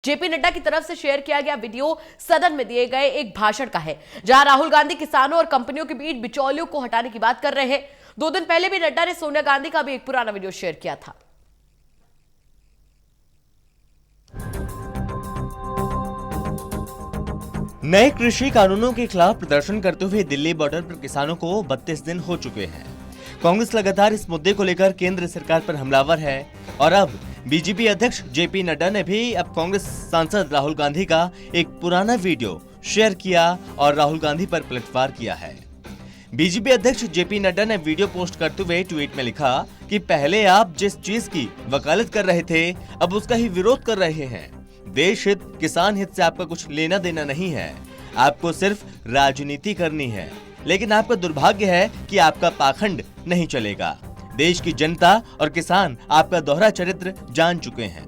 JP Nadda की तरफ से शेयर किया गया वीडियो सदन में दिए गए एक भाषण का है, जहां राहुल गांधी किसानों और कंपनियों के बीच बिचौलियों को हटाने की बात कर रहे हैं। 2 दिन पहले भी नड्डा ने सोनिया गांधी का भी एक पुराना वीडियो शेयर किया था। नए कृषि कानूनों के खिलाफ प्रदर्शन करते हुए दिल्ली बॉर्डर पर किसानों को 32 दिन हो चुके हैं। कांग्रेस लगातार इस मुद्दे को लेकर केंद्र सरकार पर हमलावर है और अब बीजेपी अध्यक्ष जेपी नड्डा ने भी अब कांग्रेस सांसद राहुल गांधी का एक पुराना वीडियो शेयर किया और राहुल गांधी पर पलटवार किया है। बीजेपी अध्यक्ष जेपी नड्डा ने वीडियो पोस्ट करते हुए ट्वीट में लिखा कि पहले आप जिस चीज की वकालत कर रहे थे अब उसका ही विरोध कर रहे हैं। देश हित, किसान हित से आपका कुछ लेना देना नहीं है, आपको सिर्फ राजनीति करनी है। लेकिन आपका दुर्भाग्य है कि आपका पाखंड नहीं चलेगा। देश की जनता और किसान आपका दोहरा चरित्र जान चुके हैं।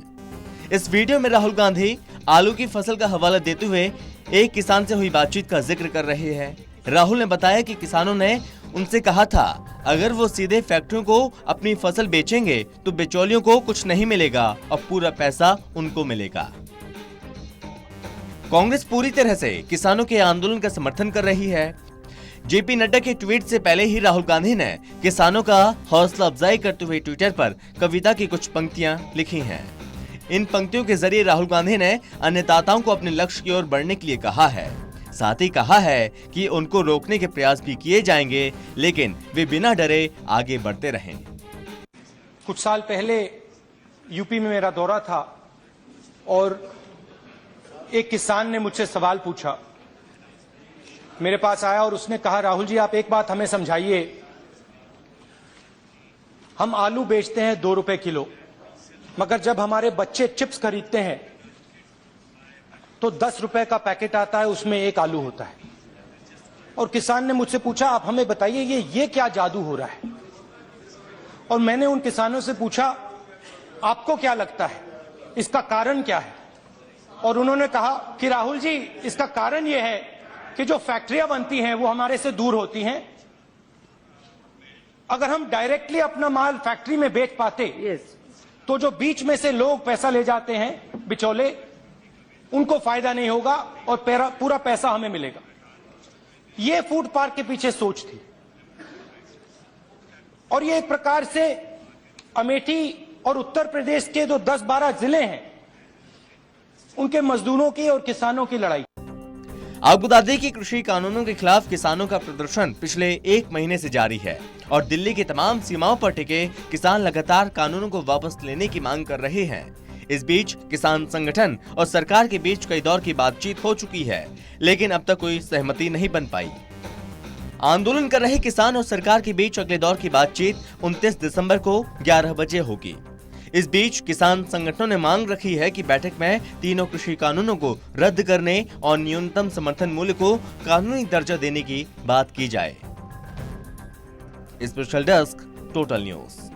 इस वीडियो में राहुल गांधी आलू की फसल का हवाला देते हुए एक किसान से हुई बातचीत का जिक्र कर रहे हैं। राहुल ने बताया कि किसानों ने उनसे कहा था अगर वो सीधे फैक्ट्रियों को अपनी फसल बेचेंगे तो बिचौलियों को कुछ नहीं मिलेगा और पूरा पैसा उनको मिलेगा। कांग्रेस पूरी तरह से किसानों के आंदोलन का समर्थन कर रही है। जेपी नड्डा के ट्वीट से पहले ही राहुल गांधी ने किसानों का हौसला अफजाई करते हुए ट्विटर पर कविता की कुछ पंक्तियां लिखी हैं। इन पंक्तियों के जरिए राहुल गांधी ने अन्नदाताओं को अपने लक्ष्य की ओर बढ़ने के लिए कहा है। साथ ही कहा है कि उनको रोकने के प्रयास भी किए जाएंगे, लेकिन वे बिना डरे आगे बढ़ते रहें। कुछ साल पहले यूपी में मेरा दौरा था और एक किसान ने मुझसे सवाल पूछा, मेरे पास आया और उसने कहा राहुल जी आप एक बात हमें समझाइए, हम आलू बेचते हैं 2 रुपए किलो, मगर जब हमारे बच्चे चिप्स खरीदते हैं तो 10 रुपए का पैकेट आता है, उसमें 1 आलू होता है। और किसान ने मुझसे पूछा आप हमें बताइए ये क्या जादू हो रहा है। और मैंने उन किसानों से पूछा आपको क्या लगता है इसका कारण क्या है। और उन्होंने कहा कि राहुल जी इसका कारण यह है कि जो फैक्ट्रियां बनती हैं वो हमारे से दूर होती हैं। अगर हम डायरेक्टली अपना माल फैक्ट्री में बेच पाते तो जो बीच में से लोग पैसा ले जाते हैं बिचौले, उनको फायदा नहीं होगा और पूरा पैसा हमें मिलेगा। ये फूड पार्क के पीछे सोच थी। और ये एक प्रकार से अमेठी और उत्तर प्रदेश के जो 10-12 जिले हैं उनके मजदूरों की और किसानों की लड़ाई। आपको बता दें कि कृषि कानूनों के खिलाफ किसानों का प्रदर्शन पिछले 1 महीने से जारी है और दिल्ली की तमाम सीमाओं पर टिके किसान लगातार कानूनों को वापस लेने की मांग कर रहे हैं। इस बीच किसान संगठन और सरकार के बीच कई दौर की बातचीत हो चुकी है, लेकिन अब तक कोई सहमति नहीं बन पाई। आंदोलन कर रहे किसान और सरकार के बीच अगले दौर की बातचीत 29 दिसंबर को 11 बजे होगी। इस बीच किसान संगठनों ने मांग रखी है कि बैठक में तीनों कृषि कानूनों को रद्द करने और न्यूनतम समर्थन मूल्य को कानूनी दर्जा देने की बात की जाए। Special desk, total news.